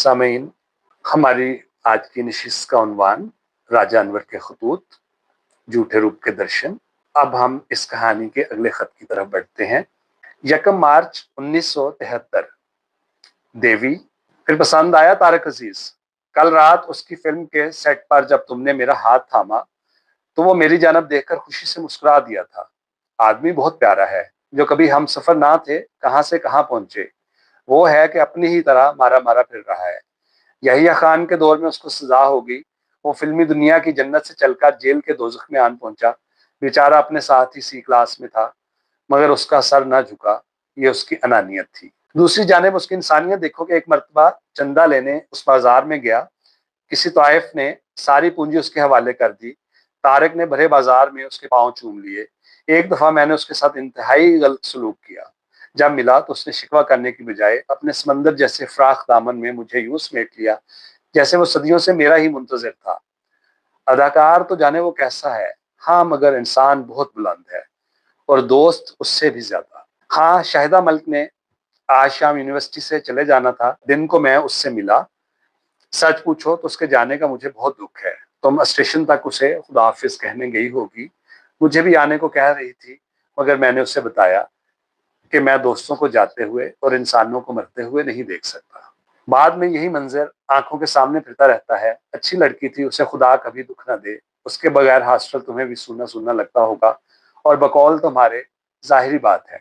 سامعین، ہماری آج کی نشست کا عنوان راجہ انور کے خطوط، جھوٹے روپ کے درشن۔ اب ہم اس کہانی کے اگلے خط کی طرف بڑھتے ہیں۔ 1 مارچ 1973۔ دیوی، پھر پسند آیا طارق عزیز؟ کل رات اس کی فلم کے سیٹ پر جب تم نے میرا ہاتھ تھاما تو وہ میری جانب دیکھ کر خوشی سے مسکرا دیا تھا۔ آدمی بہت پیارا ہے، جو کبھی ہم سفر نہ تھے کہاں سے کہاں پہنچے۔ وہ ہے کہ اپنی ہی طرح مارا مارا پھر رہا ہے۔ یحییٰ خان کے دور میں اس کو سزا ہوگی۔ وہ فلمی دنیا کی جنت سے چل کر جیل کے دوزخ میں آن پہنچا۔ بیچارہ اپنے ساتھ ہی سی کلاس میں تھا، مگر اس کا سر نہ جھکا۔ یہ اس کی انانیت تھی۔ دوسری جانب اس کی انسانیت دیکھو کہ ایک مرتبہ چندہ لینے اس بازار میں گیا۔ کسی طائف نے ساری پونجی اس کے حوالے کر دی۔ طارق نے بھرے بازار میں اس کے پاؤں چوم لیے۔ ایک دفعہ میں نے اس کے ساتھ انتہائی غلط سلوک کیا۔ جب ملا تو اس نے شکوہ کرنے کی بجائے اپنے سمندر جیسے فراخ دامن میں مجھے یوں سمیٹ لیا جیسے وہ صدیوں سے میرا ہی منتظر تھا۔ اداکار تو جانے وہ کیسا ہے، ہاں مگر انسان بہت بلند ہے، اور دوست اس سے بھی زیادہ۔ ہاں، شاہدہ ملک نے آج شام یونیورسٹی سے چلے جانا تھا۔ دن کو میں اس سے ملا۔ سچ پوچھو تو اس کے جانے کا مجھے بہت دکھ ہے۔ تم اسٹیشن تک اسے خدا حافظ کہنے گئی ہوگی۔ مجھے بھی آنے کو کہہ رہی تھی، مگر میں نے اسے بتایا کہ میں دوستوں کو جاتے ہوئے اور انسانوں کو مرتے ہوئے نہیں دیکھ سکتا۔ بعد میں یہی منظر آنکھوں کے سامنے پھرتا رہتا ہے۔ اچھی لڑکی تھی، اسے خدا کبھی دکھ نہ دے۔ اس کے بغیر ہاسٹل تمہیں بھی سونا سونا لگتا ہوگا، اور بقول تمہارے ظاہری بات ہے۔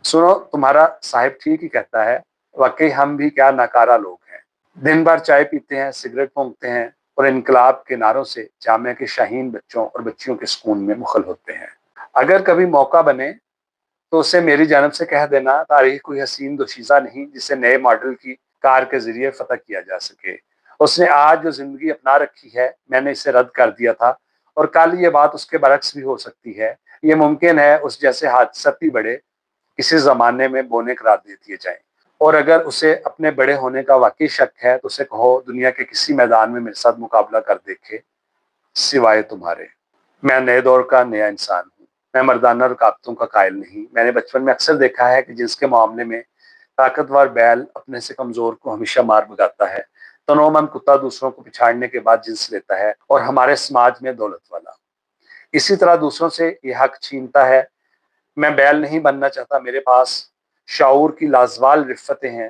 سنو، تمہارا صاحب ٹھیک ہی کہتا ہے، واقعی ہم بھی کیا ناکارہ لوگ ہیں۔ دن بھر چائے پیتے ہیں، سگریٹ پھونکتے ہیں، اور انقلاب کے نعروں سے جامعہ کے شاہین بچوں اور بچیوں کے سکون میں مخل ہوتے ہیں۔ اگر کبھی موقع بنے تو اسے میری جانب سے کہہ دینا، تاریخ کوئی حسین دوشیزہ نہیں جسے نئے ماڈل کی کار کے ذریعے فتح کیا جا سکے۔ اس نے آج جو زندگی اپنا رکھی ہے، میں نے اسے رد کر دیا تھا، اور کل یہ بات اس کے برعکس بھی ہو سکتی ہے۔ یہ ممکن ہے اس جیسے حادثاتی بڑے کسی زمانے میں بونے قرار دے دیے جائیں۔ اور اگر اسے اپنے بڑے ہونے کا واقعی شک ہے تو اسے کہو دنیا کے کسی میدان میں میرے ساتھ مقابلہ کر دیکھے، سوائے تمہارے۔ میں نئے دور کا نیا انسان ہوں۔ میں مردانہ رکاوٹوں کا قائل نہیں۔ میں نے بچپن میں اکثر دیکھا ہے کہ جنس کے معاملے میں طاقتور بیل اپنے سے کمزور کو ہمیشہ مار بھگاتا ہے۔ تنومند کتا دوسروں کو پچھاڑنے کے بعد جنس لیتا ہے، اور ہمارے سماج میں دولت والا اسی طرح دوسروں سے یہ حق چھینتا ہے۔ میں بیل نہیں بننا چاہتا۔ میرے پاس شعور کی لازوال رفتیں ہیں۔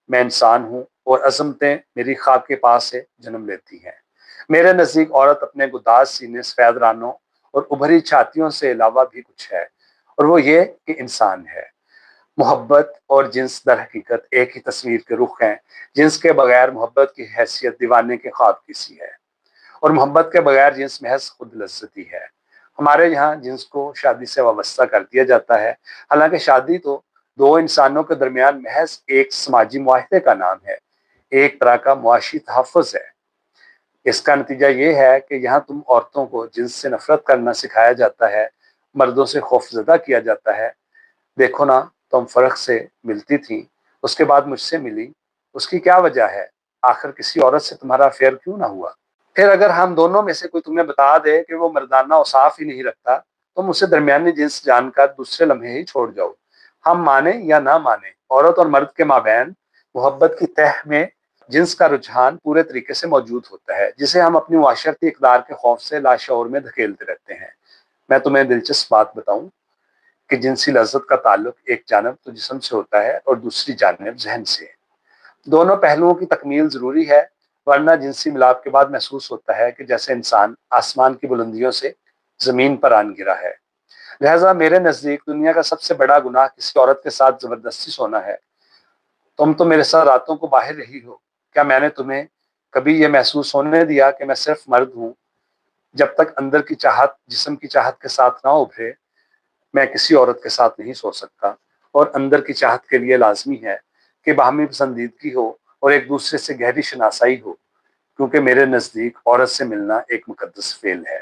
میں انسان ہوں، اور عظمتیں میری خاک کے پاس سے جنم لیتی ہیں۔ میرے نزدیک عورت اپنے گداز سینے، سفید رانوں اور ابھری چھاتیوں سے علاوہ بھی کچھ ہے، اور وہ یہ کہ انسان ہے۔ محبت اور جنس در حقیقت ایک ہی تصویر کے رخ ہیں۔ جنس کے بغیر محبت کی حیثیت دیوانے کے خواب کی سی ہے، اور محبت کے بغیر جنس محض خود لذتی ہے۔ ہمارے یہاں جنس کو شادی سے وابستہ کر دیا جاتا ہے، حالانکہ شادی تو دو انسانوں کے درمیان محض ایک سماجی معاہدے کا نام ہے، ایک طرح کا معاشی تحفظ ہے۔ اس کا نتیجہ یہ ہے کہ یہاں تم عورتوں کو جنس سے نفرت کرنا سکھایا جاتا ہے، مردوں سے خوف زدہ کیا جاتا ہے۔ دیکھو نا، تم فرق سے ملتی تھی، اس کے بعد مجھ سے ملی، اس کی کیا وجہ ہے؟ آخر کسی عورت سے تمہارا افیئر کیوں نہ ہوا؟ پھر اگر ہم دونوں میں سے کوئی تمہیں بتا دے کہ وہ مردانہ اوصاف ہی نہیں رکھتا، تم اسے درمیانی جنس جان کر دوسرے لمحے ہی چھوڑ جاؤ۔ ہم مانیں یا نہ مانیں، عورت اور مرد کے مابین محبت کی تہ میں جنس کا رجحان پورے طریقے سے موجود ہوتا ہے، جسے ہم اپنی معاشرتی اقدار کے خوف سے لاشعور میں دھکیلتے رہتے ہیں۔ میں تمہیں دلچسپ بات بتاؤں کہ جنسی لذت کا تعلق ایک جانب تو جسم سے ہوتا ہے اور دوسری جانب ذہن سے۔ دونوں پہلوؤں کی تکمیل ضروری ہے، ورنہ جنسی ملاپ کے بعد محسوس ہوتا ہے کہ جیسے انسان آسمان کی بلندیوں سے زمین پر آن گرا ہے۔ لہذا میرے نزدیک دنیا کا سب سے بڑا گناہ کسی عورت کے ساتھ زبردستی سونا ہے۔ تم تو میرے ساتھ راتوں کو باہر رہی ہو، کیا میں نے تمہیں کبھی یہ محسوس ہونے دیا کہ میں صرف مرد ہوں؟ جب تک اندر کی چاہت جسم کی چاہت کے ساتھ نہ ابھرے، میں کسی عورت کے ساتھ نہیں سو سکتا، اور اندر کی چاہت کے لیے لازمی ہے کہ باہمی پسندیدگی ہو اور ایک دوسرے سے گہری شناسائی ہو، کیونکہ میرے نزدیک عورت سے ملنا ایک مقدس فعل ہے۔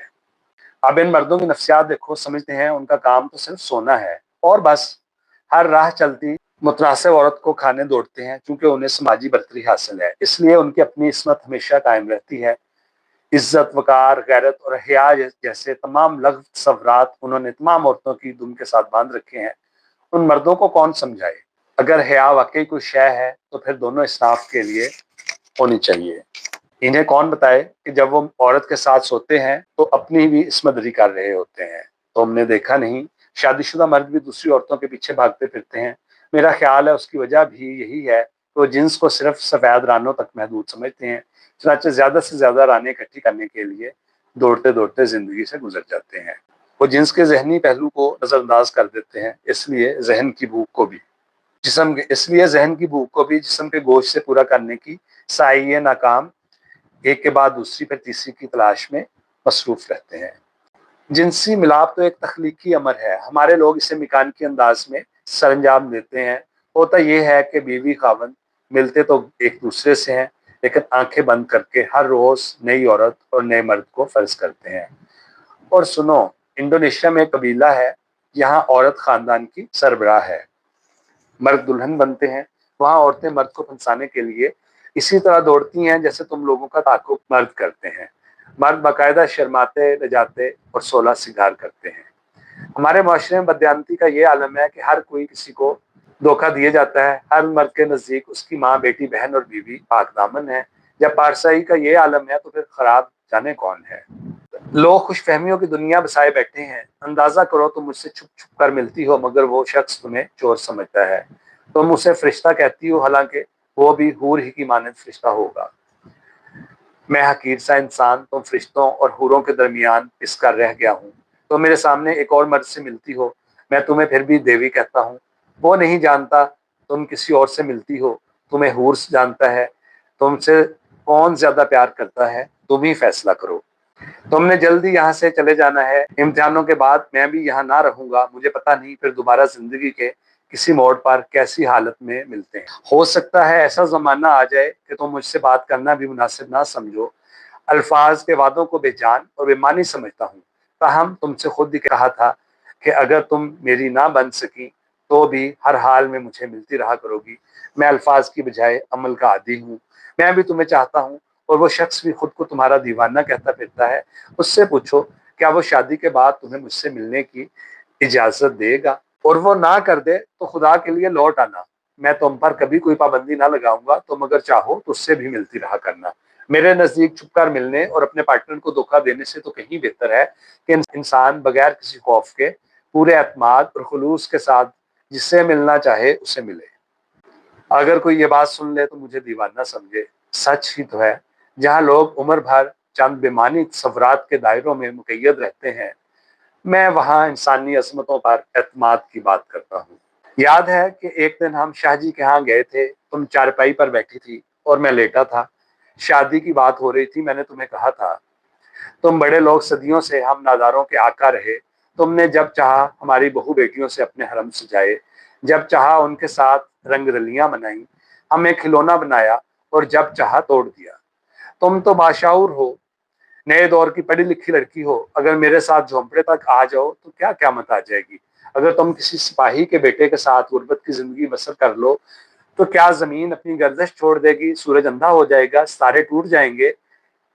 اب ان مردوں کی نفسیات دیکھو، سمجھتے ہیں ان کا کام تو صرف سونا ہے، اور بس۔ ہر راہ چلتی متناسب عورت کو کھانے دوڑتے ہیں، چونکہ انہیں سماجی برتری حاصل ہے، اس لیے ان کی اپنی عصمت ہمیشہ قائم رہتی ہے۔ عزت، وقار، غیرت اور حیا جیسے تمام لغو تصورات انہوں نے تمام عورتوں کی دم کے ساتھ باندھ رکھے ہیں۔ ان مردوں کو کون سمجھائے؟ اگر حیا واقعی کوئی شے ہے تو پھر دونوں اصناف کے لیے ہونی چاہیے۔ انہیں کون بتائے کہ جب وہ عورت کے ساتھ سوتے ہیں تو اپنی بھی عصمت دری کر رہے ہوتے ہیں۔ تو ہم نے دیکھا نہیں، شادی شدہ مرد بھی دوسری عورتوں کے پیچھے بھاگتے پھرتے ہیں۔ میرا خیال ہے اس کی وجہ بھی یہی ہے کہ وہ جنس کو صرف سفید رانوں تک محدود سمجھتے ہیں، چنانچہ زیادہ سے زیادہ رانیں اکٹھی کرنے کے لیے دوڑتے دوڑتے زندگی سے گزر جاتے ہیں۔ وہ جنس کے ذہنی پہلو کو نظر انداز کر دیتے ہیں، اس لیے ذہن کی بھوک کو بھی جسم کے گوشت سے پورا کرنے کی سعی ناکام ایک کے بعد دوسری پھر تیسری کی تلاش میں مصروف رہتے ہیں۔ جنسی ملاپ تو ایک تخلیقی امر ہے، ہمارے لوگ اسے میکانیکی انداز میں سر انجام دیتے ہیں۔ ہوتا یہ ہے کہ بیوی خاوند ملتے تو ایک دوسرے سے ہیں، لیکن آنکھیں بند کر کے ہر روز نئی عورت اور نئے مرد کو فرض کرتے ہیں۔ اور سنو، انڈونیشیا میں ایک قبیلہ ہے، یہاں عورت خاندان کی سربراہ ہے، مرد دلہن بنتے ہیں۔ وہاں عورتیں مرد کو پھنسانے کے لیے اسی طرح دوڑتی ہیں جیسے تم لوگوں کا تعاقب مرد کرتے ہیں۔ مرد باقاعدہ شرماتے لجاتے اور 16 سنگار کرتے ہیں۔ ہمارے معاشرے میں بددیانتی کا یہ عالم ہے کہ ہر کوئی کسی کو دھوکہ دیا جاتا ہے، ہر مرد کے نزدیک اس کی ماں، بیٹی، بہن اور بیوی پاک دامن ہے۔ جب پارسائی کا یہ عالم ہے تو پھر خراب جانے کون ہے۔ لوگ خوش فہمیوں کی دنیا بسائے بیٹھے ہیں۔ اندازہ کرو تم مجھ سے چھپ چھپ کر ملتی ہو مگر وہ شخص تمہیں چور سمجھتا ہے، تم اسے فرشتہ کہتی ہو حالانکہ وہ بھی حور ہی کی مانند فرشتہ ہوگا۔ میں حقیر سا انسان تم فرشتوں اور حوروں کے درمیان پس کر رہ گیا ہوں۔ تم میرے سامنے ایک اور مرد سے ملتی ہو، میں تمہیں پھر بھی دیوی کہتا ہوں۔ وہ نہیں جانتا تم کسی اور سے ملتی ہو، تمہیں حور جانتا ہے۔ تم سے کون زیادہ پیار کرتا ہے تم ہی فیصلہ کرو۔ تم نے جلدی یہاں سے چلے جانا ہے، امتحانوں کے بعد میں بھی یہاں نہ رہوں گا، مجھے پتہ نہیں پھر دوبارہ زندگی کے کسی موڑ پر کیسی حالت میں ملتے ہیں۔ ہو سکتا ہے ایسا زمانہ آ جائے کہ تم مجھ سے بات کرنا بھی مناسب نہ سمجھو۔ الفاظ کے وعدوں کو بے جان اور بے معنی سمجھتا ہوں، تاہم تم سے خود ہی کہا تھا کہ اگر تم میری نہ بن سکی تو بھی ہر حال میں مجھے ملتی رہا کرو گی۔ میں الفاظ کی بجائے عمل کا عادی ہوں، میں بھی تمہیں چاہتا ہوں اور وہ شخص بھی خود کو تمہارا دیوانہ کہتا پھرتا ہے۔ اس سے پوچھو کیا وہ شادی کے بعد تمہیں مجھ سے ملنے کی اجازت دے گا، اور وہ نہ کر دے تو خدا کے لیے لوٹ آنا، میں تم پر کبھی کوئی پابندی نہ لگاؤں گا، تم اگر چاہو تو اس سے بھی ملتی رہا کرنا۔ میرے نزدیک چھپ کر ملنے اور اپنے پارٹنر کو دھوکہ دینے سے تو کہیں بہتر ہے کہ انسان بغیر کسی خوف کے پورے اعتماد اور خلوص کے ساتھ جس سے ملنا چاہے اسے ملے۔ اگر کوئی یہ بات سن لے تو مجھے دیوانہ سمجھے، سچ ہی تو ہے۔ جہاں لوگ عمر بھر چند بے معنی تصورات کے دائروں میں مقید رہتے ہیں، میں وہاں انسانی عظمتوں پر اعتماد کی بات کرتا ہوں۔ یاد ہے کہ ایک دن ہم شاہ جی کے ہاں گئے تھے، تم چارپائی پر بیٹھی تھی اور میں لیٹا تھا، شادی کی بات ہو رہی تھی۔ میں نے تمہیں کہا تھا تم بڑے لوگ صدیوں سے ہم ناداروں کے آقا رہے، تم نے جب چاہا ہماری بہو بیٹیوں سے اپنے حرم سجائے، جب چاہا ان کے ساتھ رنگ رلیاں منائیں، ہمیں کھلونا بنایا اور جب چاہا توڑ دیا۔ تم تو باشعور ہو، نئے دور کی پڑھی لکھی لڑکی ہو، اگر میرے ساتھ جھونپڑے تک آ جاؤ تو کیا قیامت آ جائے گی۔ اگر تم کسی سپاہی کے بیٹے کے ساتھ غربت کی زندگی بسر کر لو تو کیا زمین اپنی گردش چھوڑ دے گی، سورج اندھا ہو جائے گا، ستارے ٹوٹ جائیں گے،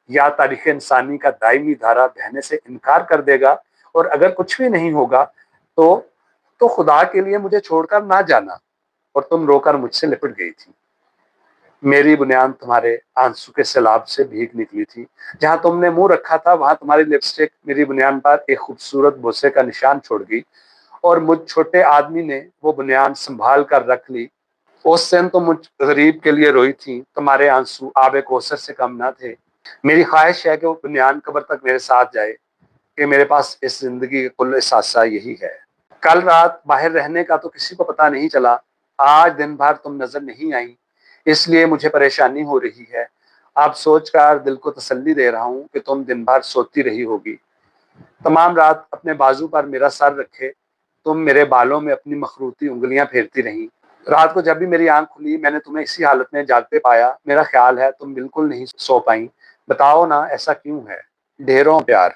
یا تاریخ انسانی کا دائمی دھارا بہنے سے انکار کر دے گا؟ اور اگر کچھ بھی نہیں ہوگا تو خدا کے لیے مجھے چھوڑ کر نہ جانا۔ اور تم رو کر مجھ سے لپٹ گئی تھی، میری بنیاد تمہارے آنسو کے سیلاب سے بھیگ نکلی تھی، جہاں تم نے منہ رکھا تھا وہاں تمہاری لپسٹک میری بنیاد پر ایک خوبصورت بوسے کا نشان چھوڑ گئی، اور مجھ چھوٹے آدمی نے وہ بنیاد سنبھال کر رکھ لی۔ اس دن تم مجھ غریب کے لیے روئی تھی، تمہارے آنسو آب کوثر سے کم نہ تھے۔ میری خواہش ہے کہ وہ بنیاد قبر تک میرے ساتھ جائے، کہ میرے پاس اس زندگی کا کل احساسہ یہی ہے۔ کل رات باہر رہنے کا تو کسی کو پتہ نہیں چلا، آج دن بھر تم نظر نہیں آئی، اس لیے مجھے پریشانی ہو رہی ہے۔ اب سوچ کر دل کو تسلی دے رہا ہوں کہ تم دن بھر سوتی رہی ہوگی، تمام رات اپنے بازو پر میرا سر رکھے تم میرے بالوں میں اپنی مخروطی انگلیاں پھیرتی رہیں۔ رات کو جب بھی میری آنکھ کھلی میں نے تمہیں اسی حالت میں جاگتے پایا، میرا خیال ہے تم بالکل نہیں سو پائیں۔ بتاؤ نا ایسا کیوں ہے؟ ڈھیروں پیار۔